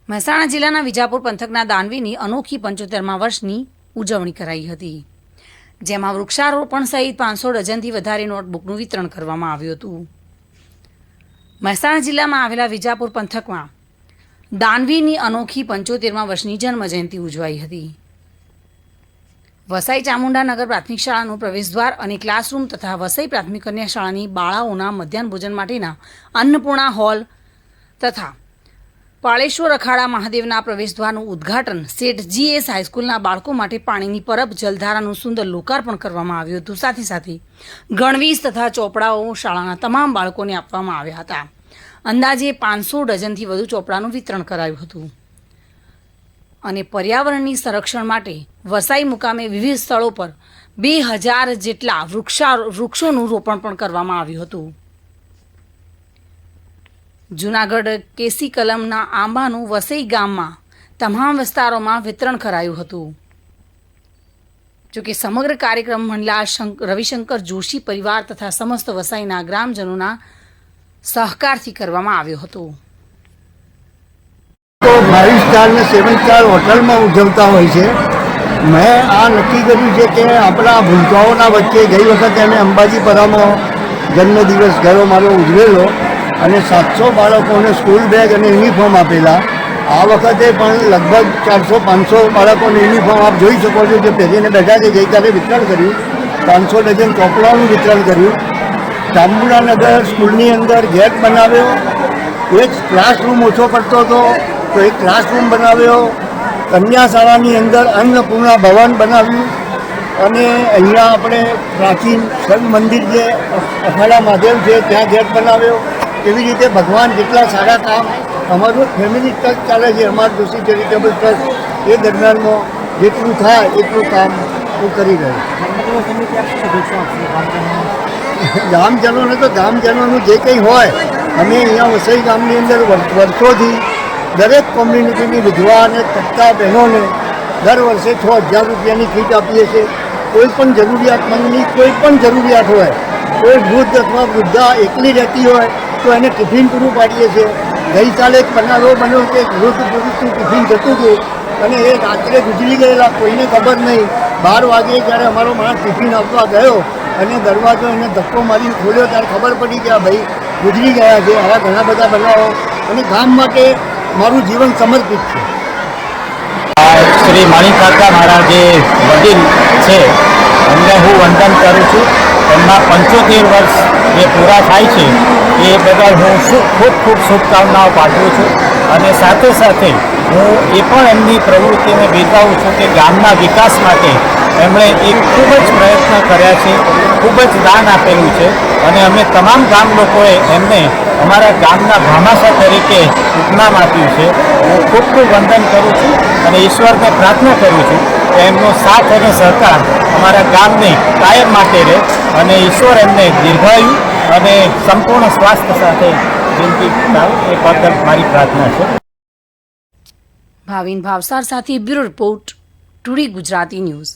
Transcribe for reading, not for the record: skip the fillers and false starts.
મહેસાણા જિલ્લાના વિજાપુર પંથકના દાનવીની અનોખી 75મા વર્ષની ઉજવણી કરાઈ હતી, જેમાં વૃક્ષારોપણ સહિત 500 ડઝનથી વધારે નોટબુકનું વિતરણ કરવામાં આવ્યું હતું. મહેસાણા જિલ્લામાં આવેલા વિજાપુર પંથકમાં દાનવીની અનોખી 75મા વર્ષની જન્મજયંતિ ઉજવાઈ હતી. વસાઈ ચામુંડાનગર પ્રાથમિક શાળાનું પ્રવેશદ્વાર અને ક્લાસરૂમ તથા વસાઈ પ્રાથમિક કન્યા શાળાની બાળાઓના મધ્યાહન ભોજન માટેના અન્નપૂર્ણા હોલ તથા પાળેશ્વર અખાડા મહાદેવના પ્રવેશદ્વારનું ઉદ્ઘાટન શેઠ GS હાઈસ્કૂલના બાળકો માટે પાણીની પરબ જલધારાનું સુંદર લોકાર્પણ કરવામાં આવ્યું હતું. સાથે સાથે ગણવેશ તથા ચોપડાઓ શાળાના તમામ બાળકોને આપવામાં આવ્યા હતા. અંદાજે 500 ડઝનથી વધુ ચોપડાનું વિતરણ કરાયું હતું અને પર્યાવરણની સંરક્ષણ માટે વસાઈ મુકામે વિવિધ સ્થળો પર 2000 જેટલા વૃક્ષોનું રોપણ પણ કરવામાં આવ્યું હતું. જૂનાગઢ કેસી કલમના આંબાનું વસઈ ગામમાં તમામ વિસ્તારોમાં વિતરણ કરાયું હતું. જોકે સમગ્ર કાર્યક્રમ મંડલા રવિશંકર જોશી પરિવાર તથા સમસ્ત વસાઈના ગ્રામજનોના સહકારથી કરવામાં આવ્યો હતો. તો 5 સ્ટાર ને 7 સ્ટાર હોટલમાં ઉજવતા હોય છે. મેં આ નક્કી કર્યું છે કે આપણા ભૂલકાઓના વચ્ચે ગઈ વખતે અમે અંબાજીપરામાં જન્મદિવસ ગયો મારો ઉજવેલો અને 700 બાળકોને સ્કૂલ બેગ અને યુનિફોર્મ આપેલા. આ વખતે પણ લગભગ 400-500 બાળકોને યુનિફોર્મ આપ જોઈ શકો છો જે પહેરીને બેઠા છે. ગઈકાલે વિતરણ કર્યું. 500 ડઝન ચોપડાઓનું વિતરણ કર્યું. ચામુંડાનગર સ્કૂલની અંદર ગેટ બનાવ્યો. એક ક્લાસરૂમ ઓછો પડતો હતો તો એક ક્લાસરૂમ બનાવ્યો. કન્યા શાળાની અંદર અન્નપૂર્ણા ભવન બનાવ્યું અને અહીંયા આપણે પ્રાચીન શિવ મંદિર જે અખાડા મહાદેવ છે ત્યાં ગેટ બનાવ્યો. એવી રીતે ભગવાન જેટલા સારા કામ અમારું ફેમિલી ટ્રસ્ટ ચાલે છે, અમારું જોશી ચેરિટેબલ ટ્રસ્ટ, એ દરમિયાનમાં જેટલું થાય એટલું કામ હું કરી રહ્યો. ગામજનોને તો ગામજનોનું જે કંઈ હોય અમે અહીંયા વસઈ ગામની અંદર વર્ષોથી દરેક કોમ્યુનિટીની વિધવા અને તકતા બહેનોને દર વર્ષે 6000 રૂપિયાની કીટ આપીએ છીએ. કોઈ પણ જરૂરિયાતમંદની કોઈ પણ જરૂરિયાત હોય, કોઈ વૃદ્ધ અથવા વૃદ્ધા એકલી રહેતી હોય તો એને ટિફિન પૂરું પાડીએ છીએ. ગઈકાલે એક બનાવો બન્યો કે એક વૃદ્ધ પુરુષનું ટિફિન જતું હતું અને એ રાત્રે ગુજરી ગયેલા, કોઈને ખબર નહીં. 12 વાગે જ્યારે અમારો માણસ ટિફિન આપવા ગયો અને દરવાજો એને ધક્કો મારી ખોલ્યો ત્યારે ખબર પડી કે આ ભાઈ ગુજરી ગયા છે. આવા ઘણા બધા બનાવો અને ગામ માટે મારું જીવન સમર્પિત છે. શ્રી માણિક કાકા મારા જે વડીલ છે એમને હું વંદન કરું છું. એમના 75 વર્ષ જે પૂરા થાય છે એ બદલ હું ખૂબ ખૂબ શુભકામનાઓ પાઠવું છું અને સાથે સાથે હું એ પણ એમની પ્રવૃત્તિને બિરદાવું છું કે ગામના વિકાસ માટે એમણે એક ખૂબ જ પ્રયત્ન કર્યા છે, ખૂબ જ દાન આપેલું છે અને અમે તમામ ગામ લોકોએ એમને અમારા ગામના ભામાસા તરીકે ઉપનામ આપ્યું છે. હું ખૂબ ખૂબ વંદન કરું છું અને ઈશ્વરને પ્રાર્થના કરું છું કે એમનો સાથ અને સહકાર અમારા ગામને કાયમ માટે રહે અને ઈશ્વર એમને દીર્ઘાયુ અને સંપૂર્ણ સ્વાસ્થ્ય સાથે જિંદગી વિતાવે એ બદલ મારી પ્રાર્થના છે. ભાવિન ભાવસાર સાથે bureau report, today Gujarati news.